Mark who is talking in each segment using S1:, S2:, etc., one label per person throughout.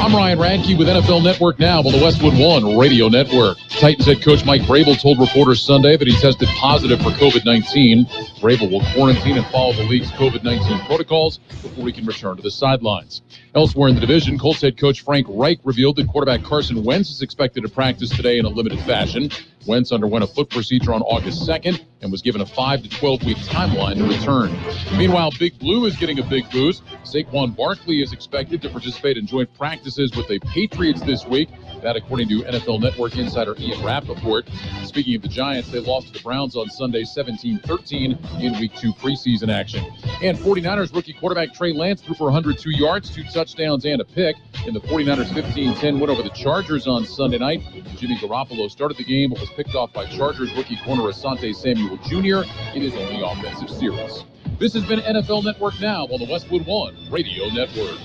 S1: I'm Ryan Radke with NFL Network Now on the Westwood One Radio Network. Titans head coach Mike Vrabel told reporters Sunday that he tested positive for COVID-19. Vrabel will quarantine and follow the league's COVID-19 protocols before he can return to the sidelines. Elsewhere in the division, Colts head coach Frank Reich revealed that quarterback Carson Wentz is expected to practice today in a limited fashion. Wentz underwent a foot procedure on August 2nd and was given a 5 to 12-week timeline to return. Meanwhile, Big Blue is getting a big boost. Saquon Barkley is expected to participate in joint practices with the Patriots this week. That according to NFL Network insider Ian Rappaport. Speaking of the Giants, they lost to the Browns on Sunday 17-13 in Week 2 preseason action. And 49ers rookie quarterback Trey Lance threw for 102 yards, 2 touchdowns, and a pick in the 49ers 15-10 win over the Chargers on Sunday night. Jimmy Garoppolo started the game but was picked off by Chargers rookie corner Asante Samuel Jr. in his only offensive series. This has been NFL Network Now on the Westwood One Radio Network.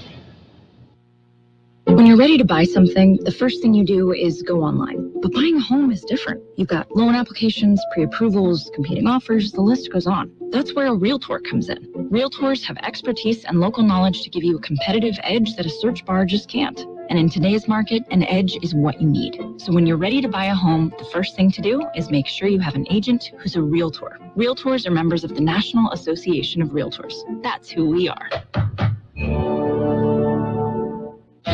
S2: When you're ready to buy something, the first thing you do is go online. But buying a home is different. You've got loan applications, pre-approvals, competing offers, the list goes on. That's where a Realtor comes in. Realtors have expertise and local knowledge to give you a competitive edge that a search bar just can't. And in today's market, an edge is what you need. So when you're ready to buy a home, the first thing to do is make sure you have an agent who's a Realtor. Realtors are members of the National Association of Realtors. That's who we are.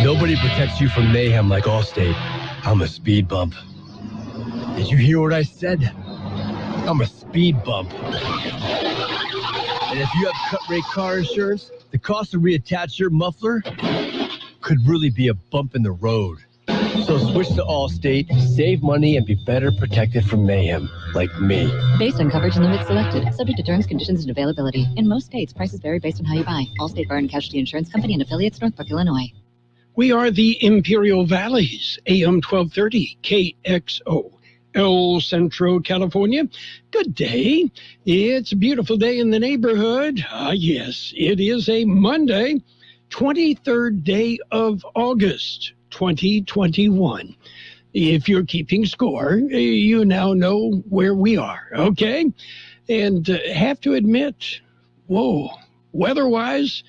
S3: Nobody protects you from mayhem like Allstate. I'm a speed bump. Did you hear what I said? I'm a speed bump. And if you have cut rate car insurance, the cost to reattach your muffler could really be a bump in the road. So switch to Allstate, save money, and be better protected from mayhem, like me.
S4: Based on coverage and limits selected, subject to terms, conditions, and availability. In most states, prices vary based on how you buy. Allstate Bar and Casualty Insurance Company and affiliates, Northbrook, Illinois.
S5: We are the Imperial Valleys, AM 1230, KXO, El Centro, California. Good day. It's a beautiful day in the neighborhood. Yes, it is a Monday, 23rd day of August, 2021. If you're keeping score, you now know where we are, okay? And have to admit, whoa, weather-wise,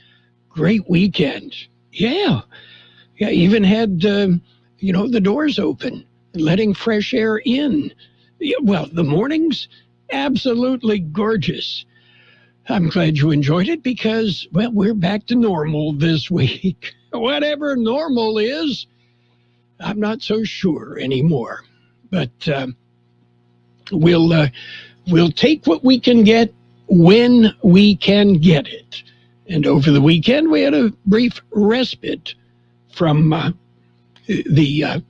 S5: great weekend. Yeah, even had, the doors open, letting fresh air in. Well, the mornings, absolutely gorgeous. I'm glad you enjoyed it because, well, we're back to normal this week. Whatever normal is, I'm not so sure anymore. But we'll take what we can get when we can get it. And over the weekend, we had a brief respite from the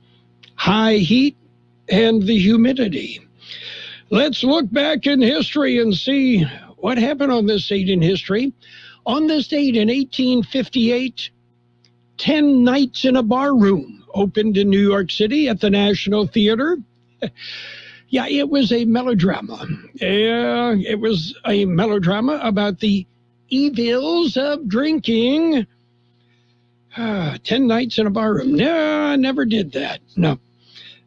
S5: high heat and the humidity. Let's look back in history and see what happened on this date in history. On this date in 1858, 10 Nights in a Bar Room opened in New York City at the National Theater. Yeah, it was a melodrama. It was a melodrama about the evils of drinking. 10 Nights in a Bar Room. No, I never did that. No.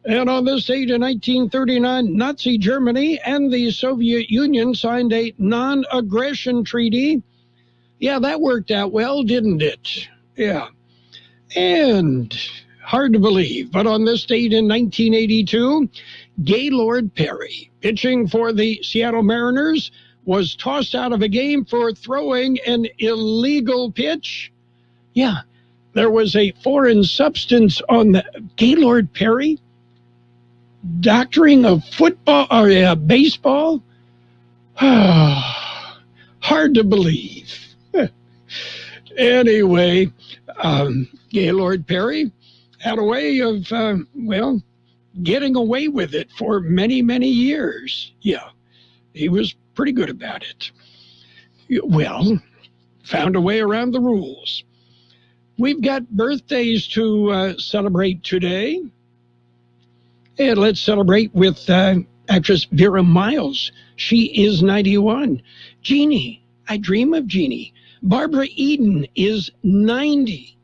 S5: And on this date in 1939, Nazi Germany and the Soviet Union signed a non-aggression treaty. Yeah, that worked out well, didn't it? Yeah. And hard to believe, but on this date in 1982, Gaylord Perry, pitching for the Seattle Mariners, was tossed out of a game for throwing an illegal pitch. Yeah, there was a foreign substance on the Gaylord Perry doctoring of football or baseball. Hard to believe. Anyway, Gaylord Perry had a way of, getting away with it for many, many years. Yeah, he was pretty good about it. Well, found a way around the rules. We've got birthdays to celebrate today. And let's celebrate with actress Vera Miles. She is 91. Jeannie, I Dream of Jeannie. Barbara Eden is 90.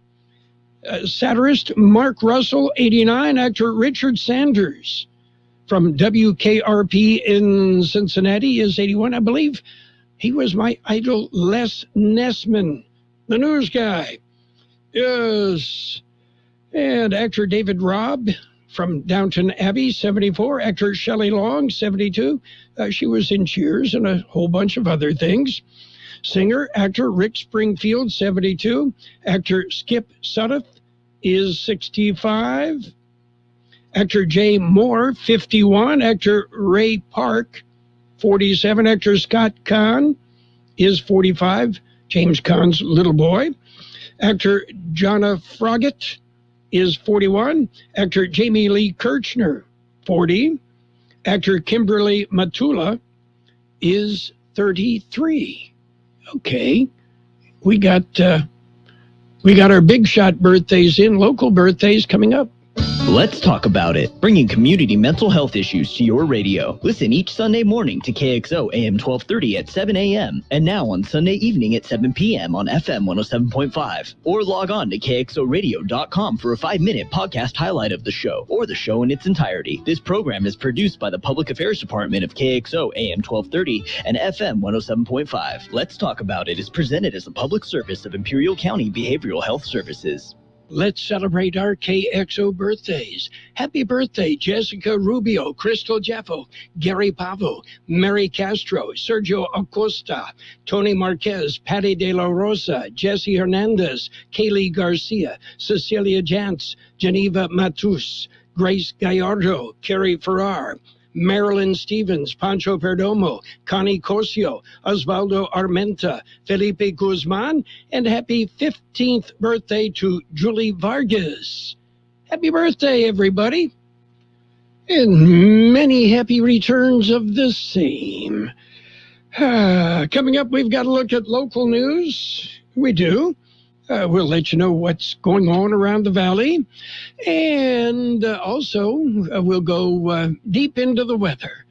S5: Satirist Mark Russell, 89. Actor Richard Sanders from WKRP in Cincinnati is 81. I believe he was my idol. Les Nessman, the news guy, is And actor David Robb from Downton Abbey, 74. Actor Shelley Long, 72. She was in Cheers and a whole bunch of other things. Singer, actor Rick Springfield, 72. Actor Skip Suttoth is 65. Actor Jay Moore, 51. Actor Ray Park, 47. Actor Scott Kahn is 45. James Caan's little boy. Actor Jonna Froggett is 41. Actor Jamie Lee Kirchner, 40. Actor Kimberly Matula is 33. Okay, we got our big shot birthdays in, local birthdays coming up.
S6: Let's talk about it. Bringing community mental health issues to your radio. Listen each Sunday morning to KXO AM 1230 at 7 a.m. and now on Sunday evening at 7 p.m. on FM 107.5. Or log on to KXORadio.com for a 5-minute podcast highlight of the show or the show in its entirety. This program is produced by the Public Affairs Department of KXO AM 1230 and FM 107.5. Let's Talk About It is presented as a public service of Imperial County Behavioral Health Services.
S5: Let's celebrate our KXO birthdays. Happy birthday, Jessica Rubio, Crystal Jeffo, Gary Pavo, Mary Castro, Sergio Acosta, Tony Marquez, Patty De La Rosa, Jesse Hernandez, Kaylee Garcia, Cecilia Jantz, Geneva Matus, Grace Gallardo, Carrie Farrar, Marilyn Stevens, Pancho Perdomo, Connie Cosio, Osvaldo Armenta, Felipe Guzman, and happy 15th birthday to Julie Vargas. Happy birthday, everybody. And many happy returns of the same. Coming up, we've got to look at local news. We do. We'll let you know what's going on around the valley. And also, we'll go deep into the weather.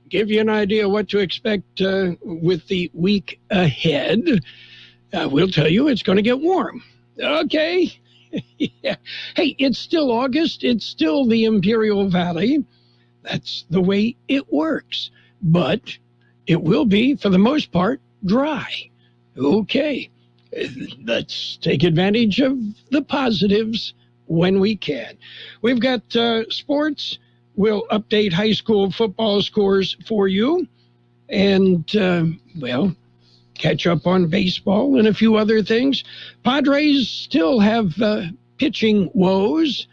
S5: Give you an idea what to expect with the week ahead. We'll tell you it's going to get warm. Okay. Yeah. Hey, it's still August. It's still the Imperial Valley. That's the way it works. But it will be, for the most part, dry. Okay. Let's take advantage of the positives when we can. We've got sports. We'll update high school football scores for you. And, catch up on baseball and a few other things. Padres still have pitching woes.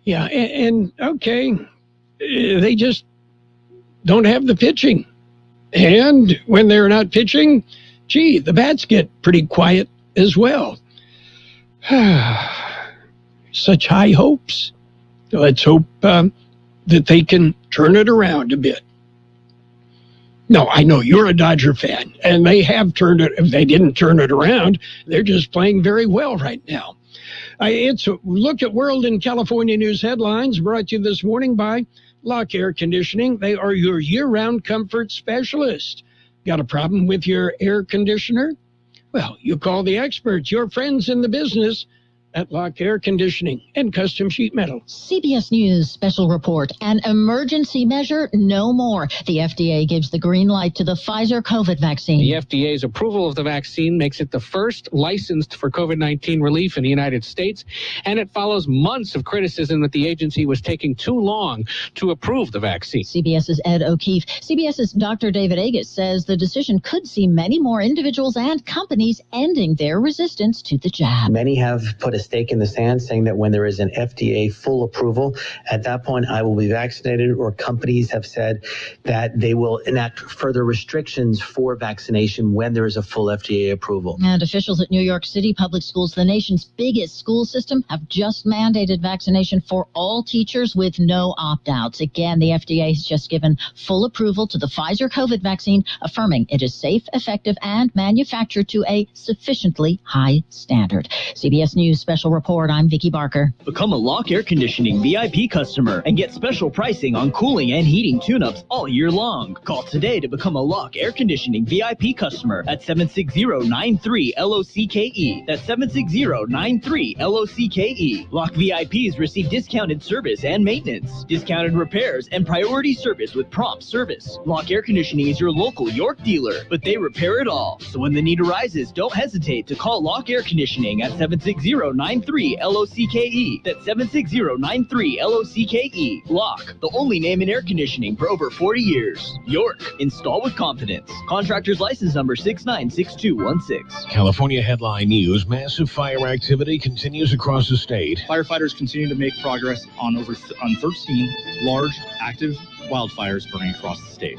S5: Yeah, and okay, they just don't have the pitching. And when they're not pitching, gee, the bats get pretty quiet as well. Such high hopes. Let's hope that they can turn it around a bit. No, I know you're a Dodger fan, and they have turned it. If they didn't turn it around, they're just playing very well right now. It's a look at World and California news headlines brought to you this morning by Lock Air Conditioning. They are your year-round comfort specialist. Got a problem with your air conditioner? Well, you call the experts, your friends in the business at Lock Air Conditioning and Custom Sheet Metal.
S7: CBS News special report. An emergency measure, no more. The FDA gives the green light to the Pfizer COVID vaccine.
S8: The FDA's approval of the vaccine makes it the first licensed for COVID-19 relief in the United States, and it follows months of criticism that the agency was taking too long to approve the vaccine.
S7: CBS's Ed O'Keefe. CBS's Dr. David Agus says the decision could see many more individuals and companies ending their resistance to the jab.
S9: Many have put a stake in the sand saying that when there is an FDA full approval, at that point I will be vaccinated, or companies have said that they will enact further restrictions for vaccination when there is a full FDA approval.
S7: And officials at New York City Public Schools, the nation's biggest school system, have just mandated vaccination for all teachers with no opt-outs. Again, the FDA has just given full approval to the Pfizer COVID vaccine, affirming it is safe, effective, and manufactured to a sufficiently high standard. CBS News special report. I'm Vicki Barker.
S6: Become a Lock Air Conditioning VIP customer and get special pricing on cooling and heating tune-ups all year long. Call today to become a Lock Air Conditioning VIP customer at 760-93-LOCKE. That's 760-93-LOCKE. Lock VIPs receive discounted service and maintenance, discounted repairs, and priority service with prompt service. Lock Air Conditioning is your local York dealer, but they repair it all. So when the need arises, don't hesitate to call Lock Air Conditioning at 760-93-LOCKE. 760-93-LOCKE. That's 760-93-LOCKE. Lock, the only name in air conditioning for over 40 years. York, install with confidence. Contractor's license number 696216.
S10: California headline news: massive fire activity continues across the state.
S11: Firefighters continue to make progress on 13 large active wildfires burning across the state.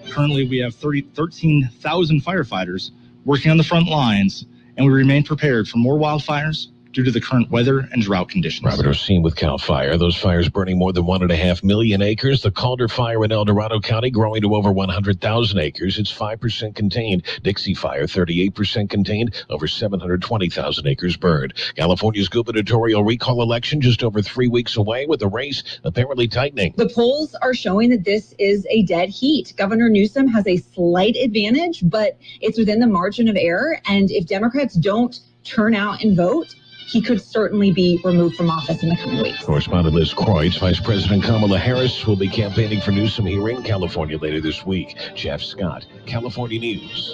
S11: Currently, we have 13,000 firefighters working on the front lines, and we remain prepared for more wildfires due to the current weather and drought conditions.
S10: Robert Osteen with CAL FIRE. Those fires burning more than 1.5 million acres. The Calder fire in El Dorado County growing to over 100,000 acres. It's 5% contained. Dixie fire, 38% contained. Over 720,000 acres burned. California's gubernatorial recall election just over 3 weeks away, with the race apparently tightening.
S12: The polls are showing that this is a dead heat. Governor Newsom has a slight advantage, but it's within the margin of error. And if Democrats don't turn out and vote, he could certainly be removed from office in the coming weeks.
S10: Correspondent Liz Kreutz. Vice President Kamala Harris will be campaigning for Newsom here in California later this week. Jeff Scott, California News.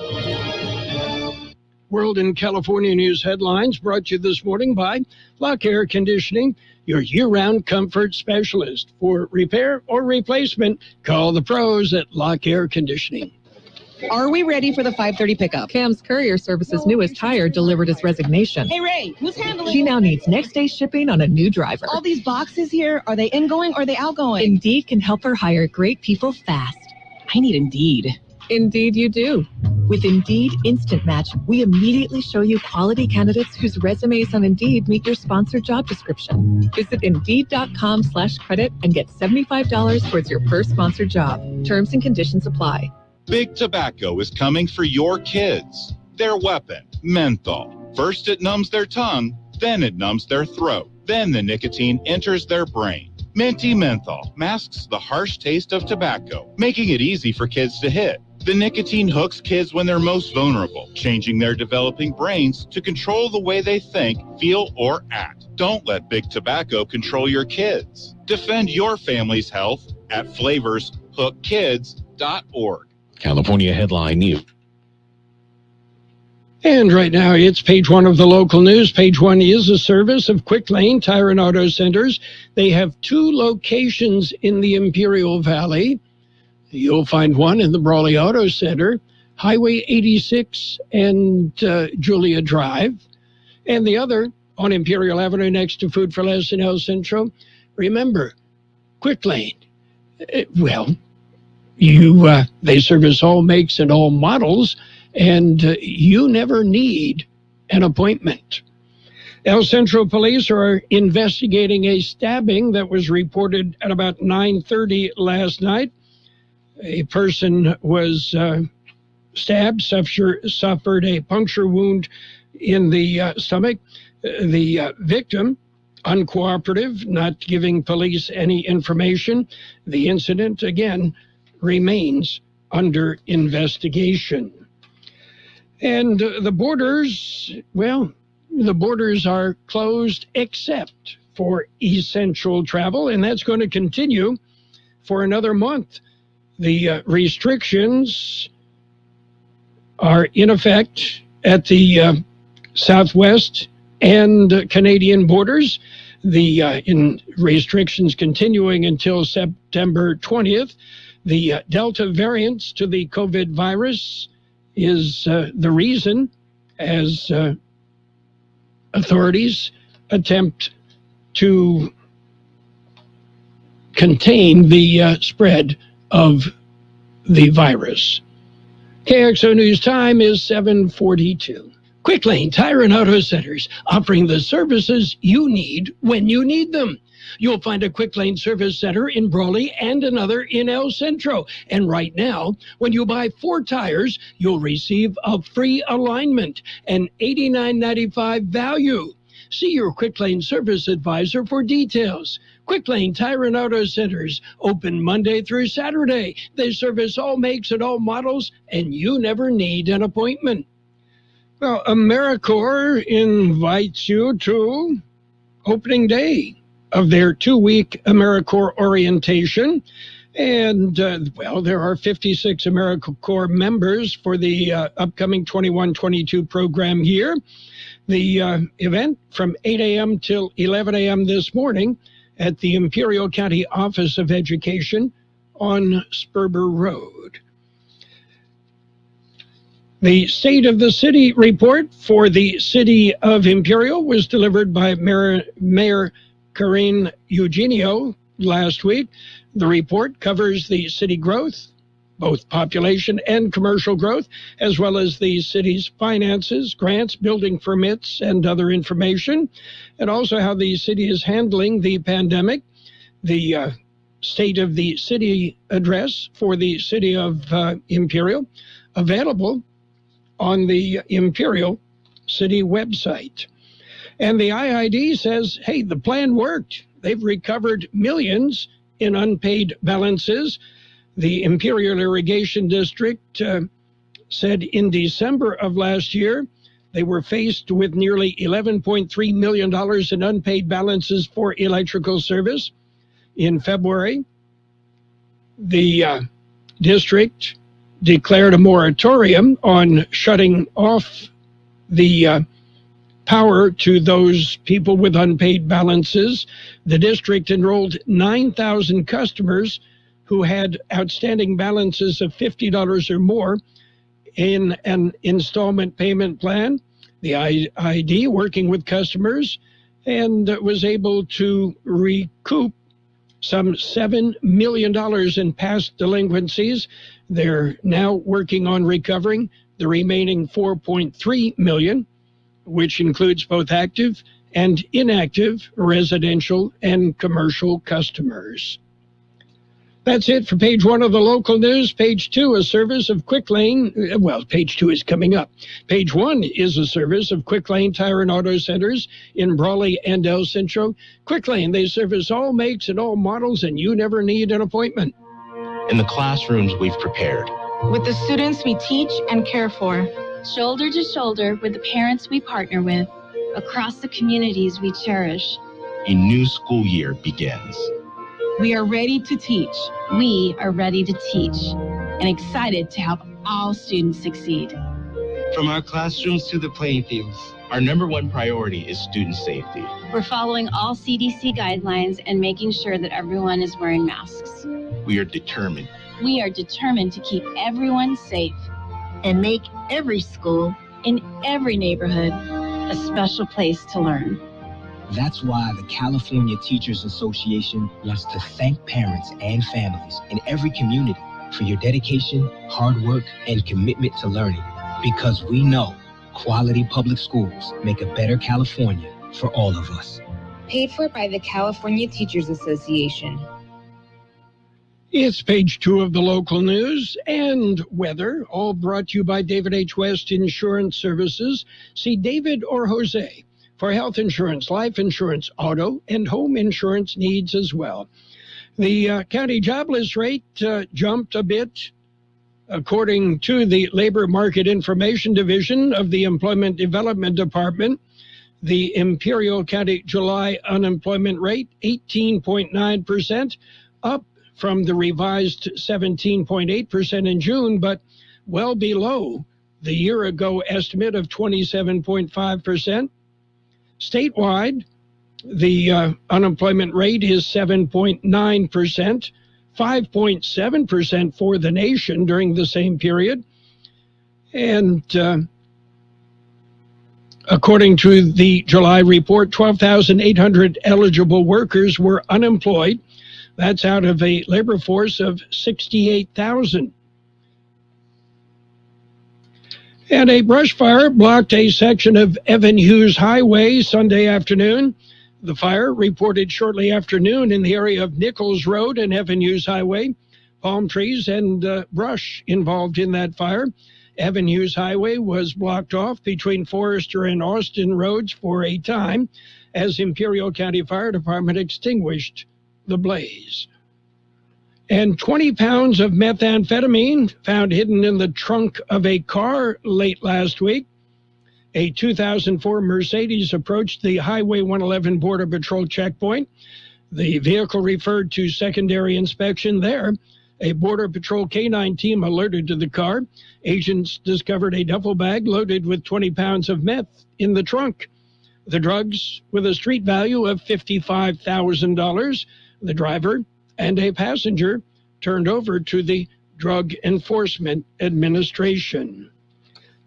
S5: World in California News headlines brought to you this morning by Lock Air Conditioning, your year-round comfort specialist. For repair or replacement, call the pros at Lock Air Conditioning.
S13: Are we ready for the 5:30 pickup? Cam's Courier Service's newest hire delivered his resignation.
S14: Hey, Ray, who's handling?
S13: She now needs next-day shipping on a new driver.
S14: All these boxes here, are they ingoing or are they outgoing?
S13: Indeed can help her hire great people fast.
S14: I need Indeed.
S13: Indeed you do. With Indeed Instant Match, we immediately show you quality candidates whose resumes on Indeed meet your sponsored job description. Visit Indeed.com/credit and get $75 towards your first sponsored job. Terms and conditions apply.
S15: Big Tobacco is coming for your kids. Their weapon, menthol. First it numbs their tongue, then it numbs their throat. Then the nicotine enters their brain. Minty menthol masks the harsh taste of tobacco, making it easy for kids to hit. The nicotine hooks kids when they're most vulnerable, changing their developing brains to control the way they think, feel, or act. Don't let Big Tobacco control your kids. Defend your family's health at flavorshookkids.org.
S10: California headline news.
S5: And right now, it's page one of the local news. Page one is a service of Quick Lane Tire and Auto Centers. They have 2 locations in the Imperial Valley. You'll find one in the Brawley Auto Center, Highway 86 and Julia Drive, and the other on Imperial Avenue next to Food for Less in El Centro. Remember, Quick Lane, they service all makes and all models, and you never need an appointment. El Centro Police are investigating a stabbing that was reported at about 9:30 last night. A person was stabbed, suffered a puncture wound in the stomach. The victim, uncooperative, not giving police any information. The incident, again, remains under investigation. And the borders are closed except for essential travel, and that's going to continue for another month. The restrictions are in effect at the Southwest and Canadian borders. The restrictions continuing until September 20th. The Delta variant to the COVID virus is the reason as authorities attempt to contain the spread of the virus. KXO News time is 7:42. Quick Lane Tire and Auto Centers, offering the services you need when you need them. You'll find a Quick Lane Service Center in Brawley and another in El Centro. And right now, when you buy 4 tires, you'll receive a free alignment, an $89.95 value. See your Quick Lane Service Advisor for details. Quick Lane Tire and Auto Centers, open Monday through Saturday. They service all makes and all models, and you never need an appointment. Well, AmeriCorps invites you to opening day of their 2-week AmeriCorps orientation. And, there are 56 AmeriCorps members for the upcoming 21-22 program here. The event from 8 a.m. till 11 a.m. this morning at the Imperial County Office of Education on Sperber Road. The State of the City report for the City of Imperial was delivered by Mayor Corinne Eugenio last week. The report covers the city growth, both population and commercial growth, as well as the city's finances, grants, building permits, and other information, and also how the city is handling the pandemic. The State of the City address for the City of Imperial, available on the Imperial City website. And the IID says, hey, the plan worked. They've recovered millions in unpaid balances. The Imperial Irrigation District said in December of last year, they were faced with nearly $11.3 million in unpaid balances for electrical service. In February, the district declared a moratorium on shutting off the power to those people with unpaid balances. The district enrolled 9,000 customers who had outstanding balances of $50 or more in an installment payment plan. The ID working with customers and was able to recoup some $7 million in past delinquencies. They're now working on recovering the remaining $4.3 million, which includes both active and inactive residential and commercial customers. That's it for page 1 of the local news. Page 2, a service of Quick Lane. Well, page 2 is coming up. Page 1 is a service of Quick Lane Tire and Auto Centers in Brawley and El Centro. Quick Lane, they service all makes and all models, and you never need an appointment.
S16: In the classrooms we've prepared.
S17: With the students we teach and care for.
S18: Shoulder to shoulder with the parents we partner with. Across the communities we cherish.
S16: A new school year begins.
S17: We are ready to teach.
S18: We are ready to teach and excited to help all students succeed.
S19: From our classrooms to the playing fields,
S16: our number one priority is student safety.
S18: We're following all CDC guidelines and making sure that everyone is wearing masks.
S16: We are determined.
S18: We are determined to keep everyone safe
S17: and make every school
S18: in every neighborhood a special place to learn.
S20: That's why the California Teachers Association wants to thank parents and families in every community for your dedication, hard work, and commitment to learning. Because we know quality public schools make a better California for all of us.
S17: Paid for by the California Teachers Association.
S5: It's page 2 of the local news and weather, all brought to you by David H. West Insurance Services. See David or Jose for health insurance, life insurance, auto, and home insurance needs as well. The county jobless rate jumped a bit, according to the Labor Market Information Division of the Employment Development Department. The Imperial County July unemployment rate, 18.9%, up from the revised 17.8% in June, but well below the year-ago estimate of 27.5%. Statewide, the unemployment rate is 7.9%, 5.7% for the nation during the same period. And according to the July report, 12,800 eligible workers were unemployed. That's out of a labor force of 68,000. And a brush fire blocked a section of Evan Hughes Highway Sunday afternoon. The fire reported shortly after noon in the area of Nichols Road and Evan Hughes Highway. Palm trees and brush involved in that fire. Evan Hughes Highway was blocked off between Forester and Austin roads for a time as Imperial County Fire Department extinguished the blaze. And 20 pounds of methamphetamine found hidden in the trunk of a car late last week. A 2004 Mercedes approached the Highway 111 Border Patrol checkpoint. The vehicle referred to secondary inspection there A Border Patrol K-9 team alerted to the car. Agents discovered a duffel bag loaded with 20 pounds of meth in the trunk. The drugs with a street value of $55,000. The driver and a passenger turned over to the Drug Enforcement Administration.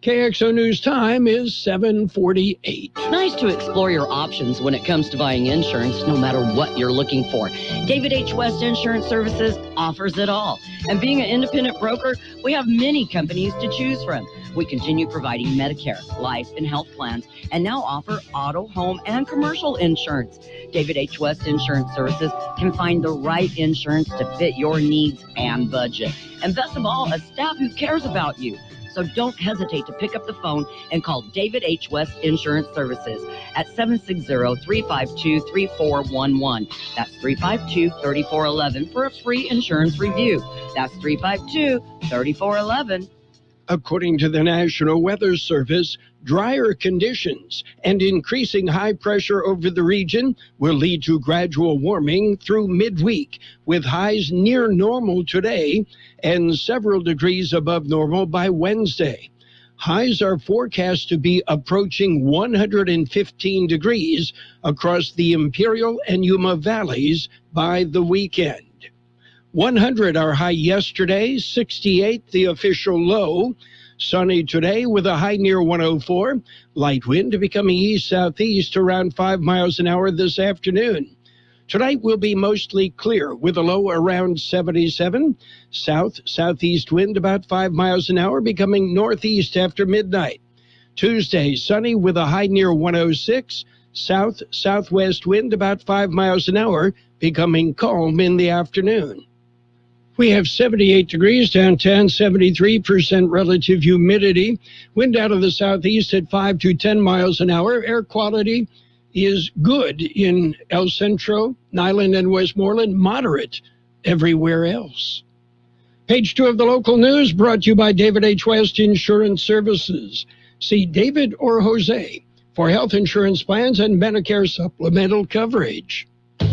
S5: KXO News time is 7:48.
S21: Nice to explore your options when it comes to buying insurance, no matter what you're looking for. David H. West Insurance Services offers it all. And being an independent broker, we have many companies to choose from. We continue providing Medicare, life, and health plans, and now offer auto, home, and commercial insurance. David H. West Insurance Services can find the right insurance to fit your needs and budget. And best of all, a staff who cares about you. So don't hesitate to pick up the phone and call David H. West Insurance Services at 760-352-3411. That's 352-3411 for a free insurance review. That's 352-3411.
S5: According to the National Weather Service, drier conditions and increasing high pressure over the region will lead to gradual warming through midweek, with highs near normal today and several degrees above normal by Wednesday. Highs are forecast to be approaching 115 degrees across the Imperial and Yuma valleys by the weekend. 100 our high yesterday, 68 the official low. Sunny today with a high near 104. Light wind becoming east-southeast around 5 miles an hour this afternoon. Tonight will be mostly clear with a low around 77. South-southeast wind about 5 miles an hour becoming northeast after midnight. Tuesday, sunny with a high near 106. South-southwest wind about 5 miles an hour becoming calm in the afternoon. We have 78 degrees downtown, 73% relative humidity. Wind out of the southeast at 5 to 10 miles an hour. Air quality is good in El Centro, Nyland, and Westmoreland. Moderate everywhere else. Page 2 of the local news brought to you by David H. West Insurance Services. See David or Jose for health insurance plans and Medicare supplemental coverage.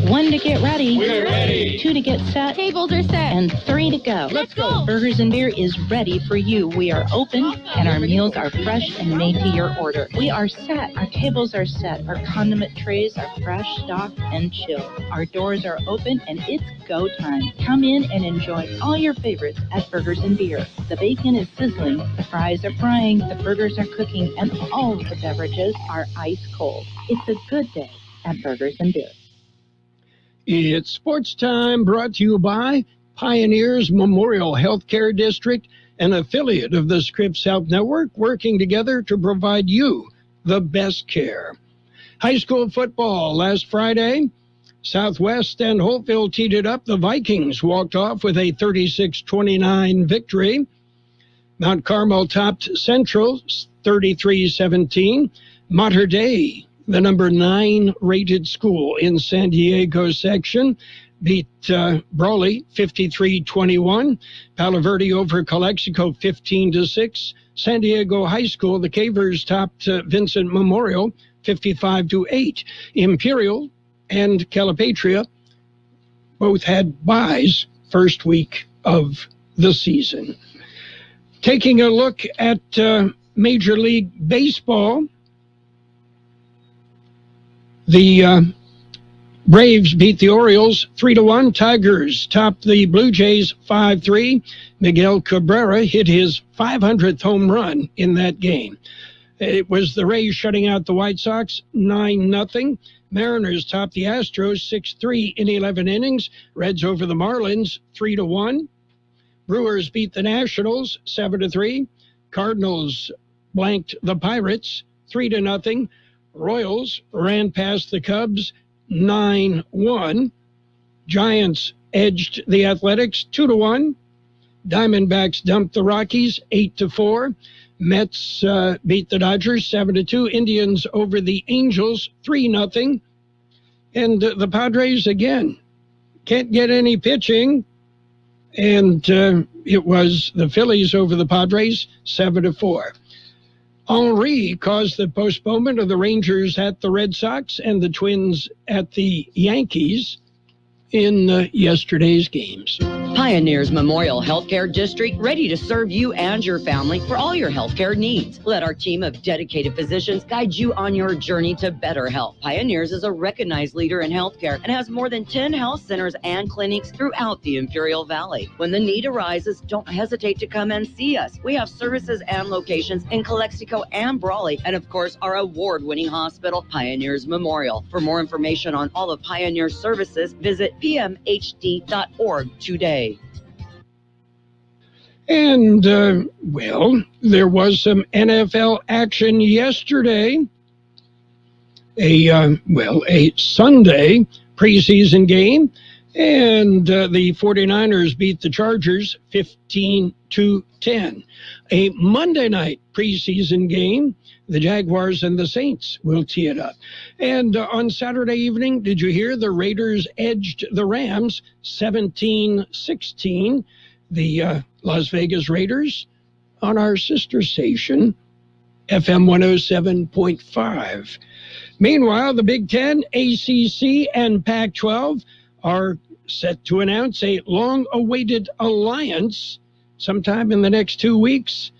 S22: 1 to get ready.
S23: We're ready.
S22: 2 to get set.
S23: Tables are set.
S22: And 3 to go.
S23: Let's go.
S22: Burgers and Beer is ready for you. We are open and our meals are fresh and made to your order. We are set. Our tables are set. Our condiment trays are fresh, stocked, and chilled. Our doors are open and it's go time. Come in and enjoy all your favorites at Burgers and Beer. The bacon is sizzling, the fries are frying, the burgers are cooking, and all of the beverages are ice cold. It's a good day at Burgers and Beer.
S5: It's sports time, brought to you by Pioneers Memorial Healthcare District, an affiliate of the Scripps Health Network, working together to provide you the best care. High school football last Friday. Southwest and Holtville teed it up. The Vikings walked off with a 36-29 victory. Mount Carmel topped Central 33-17. Mater Dei, the number 9 rated school in San Diego section, beat Brawley 53-21. Palo Verde over Calexico 15-6. San Diego High School, the Cavers topped Vincent Memorial 55-8. Imperial and Calipatria both had byes first week of the season. Taking a look at Major League Baseball, the Braves beat the Orioles 3-1. Tigers topped the Blue Jays 5-3. Miguel Cabrera hit his 500th home run in that game. It was the Rays shutting out the White Sox 9-0. Mariners topped the Astros 6-3 in 11 innings. Reds over the Marlins 3-1. Brewers beat the Nationals 7-3. Cardinals blanked the Pirates 3-0. Royals ran past the Cubs 9-1. Giants edged the Athletics 2-1. Diamondbacks dumped the Rockies 8-4. Mets beat the Dodgers 7-2. Indians over the Angels 3-0. And the Padres again can't get any pitching. And it was the Phillies over the Padres 7-4. Henry caused the postponement of the Rangers at the Red Sox and the Twins at the Yankees in yesterday's games.
S21: Pioneers Memorial Healthcare District, ready to serve you and your family for all your healthcare needs. Let our team of dedicated physicians guide you on your journey to better health. Pioneers is a recognized leader in healthcare and has more than 10 health centers and clinics throughout the Imperial Valley. When the need arises, don't hesitate to come and see us. We have services and locations in Kxo and Brawley, and of course, our award-winning hospital, Pioneers Memorial. For more information on all of Pioneer's services, visit pmhd.org today.
S5: And, there was some NFL action yesterday. A Sunday preseason game, and the 49ers beat the Chargers 15-10. A Monday night preseason game, the Jaguars and the Saints will tee it up. And on Saturday evening, did you hear the Raiders edged the Rams 17-16? The Las Vegas Raiders on our sister station, FM 107.5. Meanwhile, the Big Ten, ACC, and Pac-12 are set to announce a long-awaited alliance sometime in the next 2 weeks.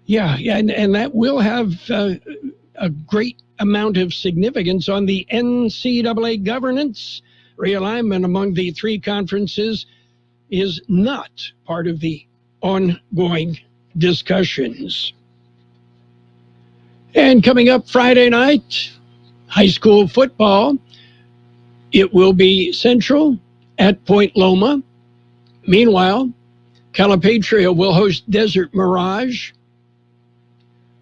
S5: And that will have a great amount of significance on the NCAA governance. Realignment among the three conferences is not part of the ongoing discussions. And coming up Friday night, high school football. It will be Central at Point Loma. Meanwhile, Calipatria will host Desert Mirage.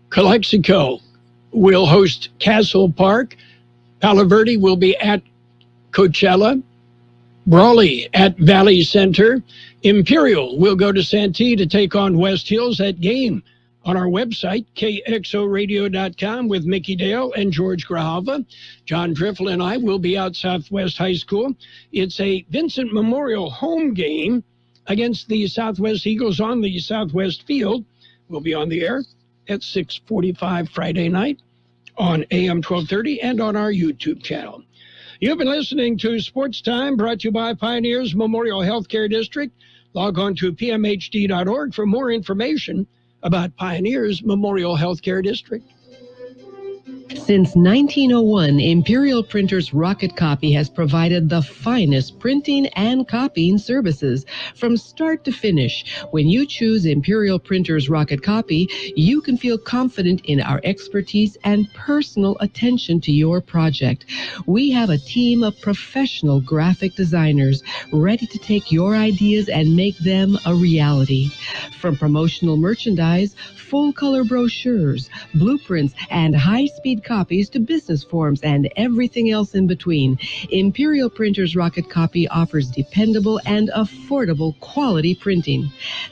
S5: Calexico will host Castle Park. Palo Verde will be at Coachella. Brawley at Valley Center. Imperial will go to Santee to take on West Hills. At game on our website, KXORadio.com, with Mickey Dale and George Grijalva. John Driffel and I will be out Southwest High School. It's a Vincent Memorial home game against the Southwest Eagles on the Southwest Field. We'll be on the air at 6:45 Friday night on AM 1230 and on our YouTube channel. You've been listening to Sports Time, brought to you by Pioneers Memorial Healthcare District. Log on to pmhd.org for more information about Pioneers Memorial Healthcare District.
S1: Since 1901, Imperial Printers Rocket Copy has provided the finest printing and copying services from start to finish. When you choose Imperial Printers Rocket Copy, you can feel confident in our expertise and personal attention to your project. We have a team of professional graphic designers ready to take your ideas and make them a reality. From promotional merchandise, full-color brochures, blueprints, and high-speed copies to business forms and everything else in between, Imperial Printers Rocket Copy offers dependable and affordable quality printing.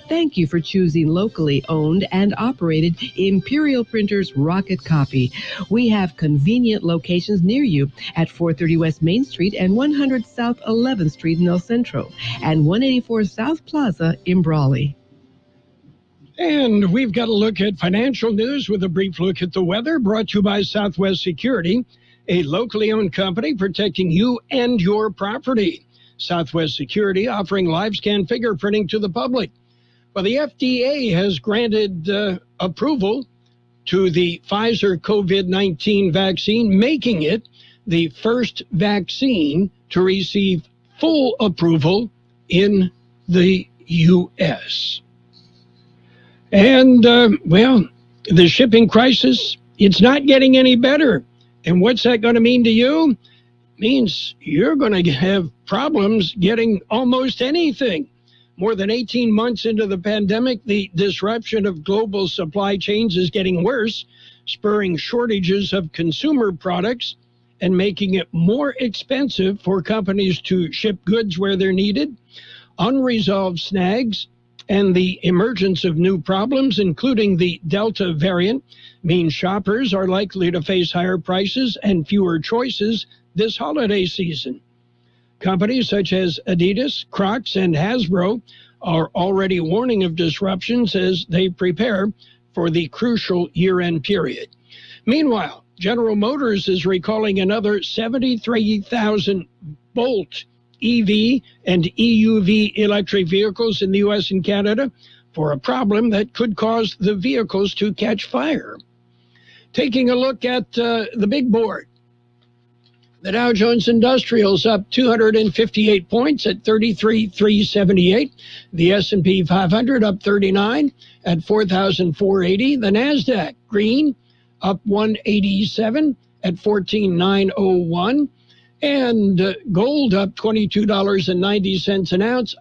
S1: Thank you for choosing locally owned and operated Imperial Printers Rocket Copy. We have convenient locations near you at 430 West Main Street and 100 South 11th Street in El Centro and 184 South Plaza in Brawley.
S5: And we've got a look at financial news with a brief look at the weather, brought to you by Southwest Security, a locally owned company protecting you and your property. Southwest Security offering live scan fingerprinting to the public. Well, the FDA has granted approval to the Pfizer COVID-19 vaccine, making it the first vaccine to receive full approval in the U.S. And, the shipping crisis, it's not getting any better. And what's that going to mean to you? It means you're going to have problems getting almost anything. More than 18 months into the pandemic, the disruption of global supply chains is getting worse, spurring shortages of consumer products and making it more expensive for companies to ship goods where they're needed. Unresolved snags and the emergence of new problems, including the Delta variant, mean shoppers are likely to face higher prices and fewer choices this holiday season. Companies such as Adidas, Crocs, and Hasbro are already warning of disruptions as they prepare for the crucial year-end period. Meanwhile, General Motors is recalling another 73,000 Bolt EV and EUV electric vehicles in the U.S. and Canada for a problem that could cause the vehicles to catch fire. Taking a look at the big board. The Dow Jones Industrial's up 258 points at 33,378. The S&P 500 up 39 at 4,480. The NASDAQ green up 187 at 14,901. And gold up $22.90 an ounce.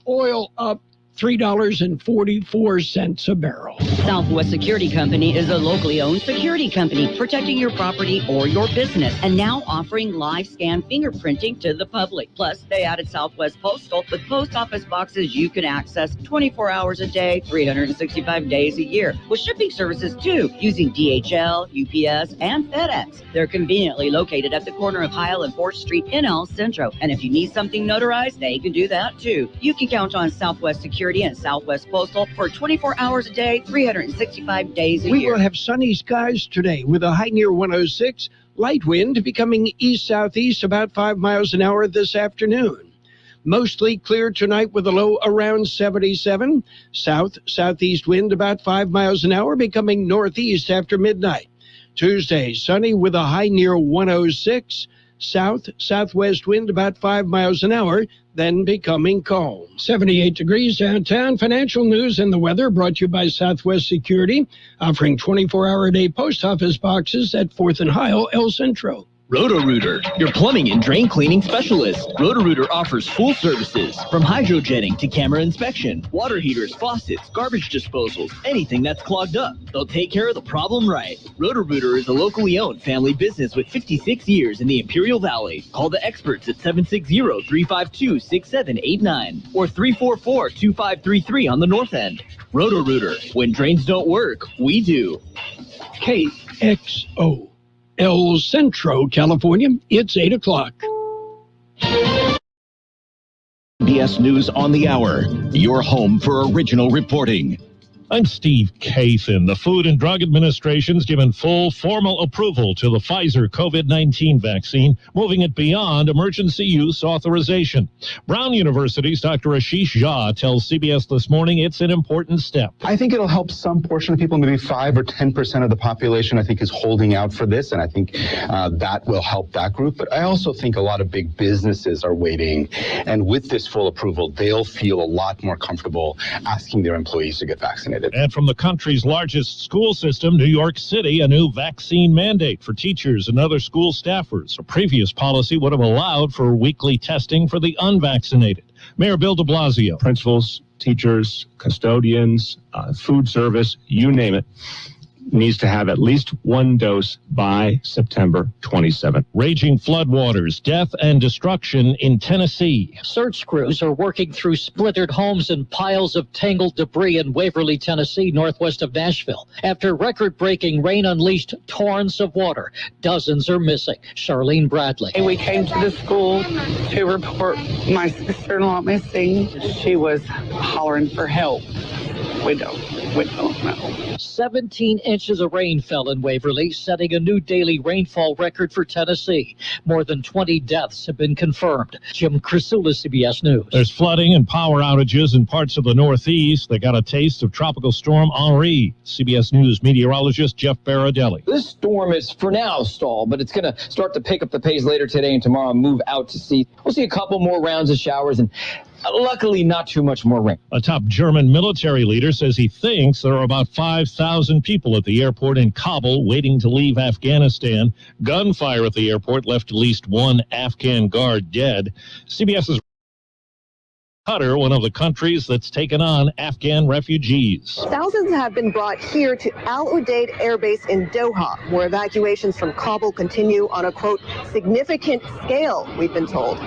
S5: Oil up $3.44 a barrel.
S21: Southwest Security Company is a locally owned security company protecting your property or your business and now offering live scan fingerprinting to the public. Plus, they added Southwest Postal with post office boxes you can access 24 hours a day, 365 days a year, with shipping services too, using DHL, UPS, and FedEx. They're conveniently located at the corner of Heil and 4th Street in El Centro. And if you need something notarized, they can do that too. You can count on Southwest Security and Southwest Postal for 24 hours a day, 365 days a year.
S5: We will have sunny skies today with a high near 106, light wind becoming east-southeast about 5 miles an hour this afternoon. Mostly clear tonight with a low around 77. Southeast wind about 5 miles an hour becoming northeast after midnight. Tuesday, sunny with a high near 106. Southwest wind about 5 miles an hour, then becoming calm. 78 degrees downtown. Financial news and the weather brought to you by Southwest Security, offering 24-hour-a-day post office boxes at 4th and Heil, El Centro.
S6: Roto-Rooter, your plumbing and drain cleaning specialist. Roto-Rooter offers full services, from hydrojetting to camera inspection, water heaters, faucets, garbage disposals, anything that's clogged up. They'll take care of the problem right. Roto-Rooter is a locally owned family business with 56 years in the Imperial Valley. Call the experts at 760-352-6789 or 344-2533 on the north end. Roto-Rooter, when drains don't work, we do.
S5: KXO. El Centro, California, it's 8 o'clock.
S2: CBS News on the Hour, your home for original reporting.
S10: I'm Steve Kathan. The Food and Drug Administration's given full formal approval to the Pfizer COVID-19 vaccine, moving it beyond emergency use authorization. Brown University's Dr. Ashish Jha tells CBS This Morning it's an important step.
S3: I think it'll help some portion of people, maybe 5 or 10% of the population, I think, is holding out for this, and I think that will help that group. But I also think a lot of big businesses are waiting, and with this full approval, they'll feel a lot more comfortable asking their employees to get vaccinated.
S10: And from the country's largest school system, New York City, a new vaccine mandate for teachers and other school staffers. A previous policy would have allowed for weekly testing for the unvaccinated. Mayor Bill de Blasio.
S23: Principals, teachers, custodians, food service, you name it, needs to have at least one dose by September 27th.
S10: Raging floodwaters, death and destruction in Tennessee.
S24: Search crews are working through splintered homes and piles of tangled debris in Waverly, Tennessee, northwest of Nashville. After record-breaking rain unleashed torrents of water, dozens are missing. Charlene Bradley.
S25: We came to the school to report my sister-in-law missing. She was hollering for help. We don't know.
S24: 17 inches of rain fell in Waverly, setting a new daily rainfall record for Tennessee. More than 20 deaths have been confirmed. Jim Crisula, CBS News.
S10: There's flooding and power outages in parts of the Northeast. They got a taste of Tropical Storm Henri. CBS News meteorologist Jeff Baradelli.
S26: This storm is for now stalled, but it's going to start to pick up the pace later today and tomorrow and move out to sea. We'll see a couple more rounds of showers and luckily not too much more rain.
S10: A top German military leader says he thinks there are about 5,000 people at the airport in Kabul waiting to leave Afghanistan. Gunfire at the airport left at least one Afghan guard dead. CBS's Qatar, one of the countries that's taken on Afghan refugees.
S27: Thousands have been brought here to Al Udeid Air Base in Doha, where evacuations from Kabul continue on a, quote, significant scale, we've been told.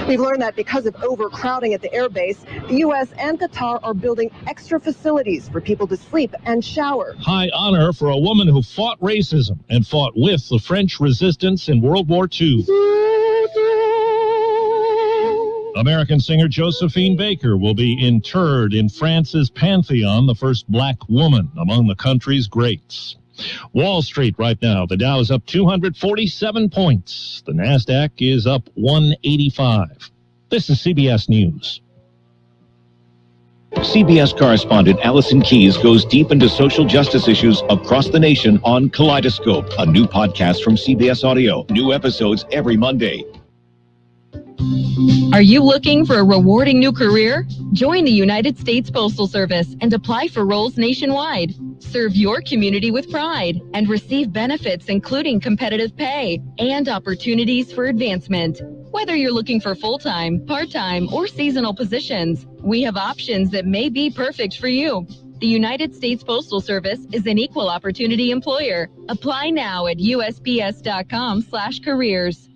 S27: We've learned that because of overcrowding at the air base, the U.S. and Qatar are building extra facilities for people to sleep and shower.
S10: High honor for a woman who fought racism and fought with the French resistance in World War II. American singer Josephine Baker will be interred in France's Pantheon, the first black woman among the country's greats. Wall Street right now, the Dow is up 247 points. The NASDAQ is up 185. This is CBS News.
S2: CBS correspondent Allison Keyes goes deep into social justice issues across the nation on Kaleidoscope, a new podcast from CBS Audio. New episodes every Monday.
S4: Are you looking for a rewarding new career? Join the United States Postal Service and apply for roles nationwide. Serve your community with pride and receive benefits including competitive pay and opportunities for advancement. Whether you're looking for full-time, part-time, or seasonal positions, we have options that may be perfect for you. The United States Postal Service is an equal opportunity employer. Apply now at usps.com/careers.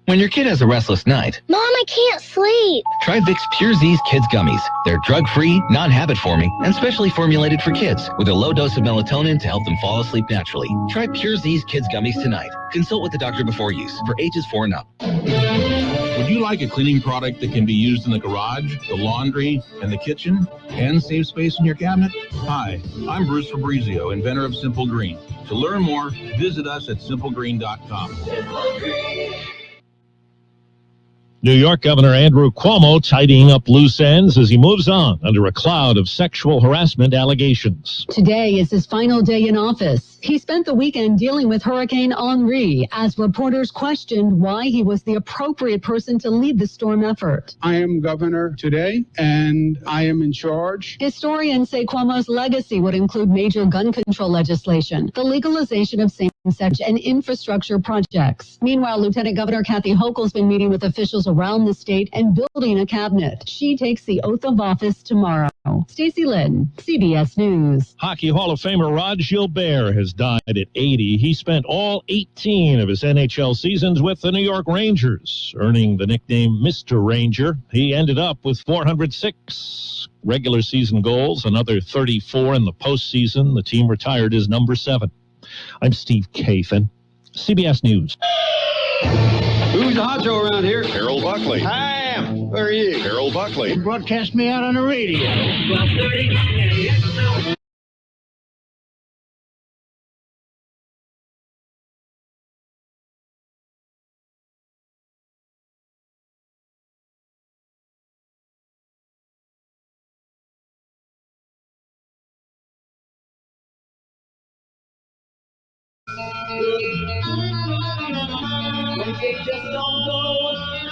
S7: When your kid has a restless night,
S8: Mom, I can't sleep.
S7: try Vicks Pure Z's Kids Gummies. They're drug-free, non-habit forming, and specially formulated for kids with a low dose of melatonin to help them fall asleep naturally. Try Pure Z's Kids Gummies tonight. Consult with the doctor before use for ages 4 and up.
S9: Would you like a cleaning product that can be used in the garage, the laundry, and the kitchen, and save space in your cabinet? Hi, I'm Bruce Fabrizio, inventor of Simple Green. To learn more, visit us at simplegreen.com.
S10: New York Governor Andrew Cuomo tidying up loose ends as he moves on under a cloud of sexual harassment allegations.
S11: Today is his final day in office. He spent the weekend dealing with Hurricane Henri as reporters questioned why he was the appropriate person to lead the storm effort.
S12: I am governor today, and I am in charge.
S11: Historians say Cuomo's legacy would include major gun control legislation, the legalization of same-sex and infrastructure projects. Meanwhile, Lieutenant Governor Kathy Hochul's been meeting with officials around the state and building a cabinet. She takes the oath of office tomorrow. Stacey Lynn, CBS News.
S10: Hockey Hall of Famer Rod Gilbert has died at 80. He spent all 18 of his NHL seasons with the New York Rangers, earning the nickname Mr. Ranger. He ended up with 406 regular season goals, another 34 in the postseason. The team retired as number 7. I'm Steve Kathan, CBS News.
S14: Who's the hot show around here?
S28: Carroll Buckley.
S14: I am. Who are you?
S28: Carroll Buckley.
S14: You broadcast me out on the radio. 12:30.
S29: They just don't go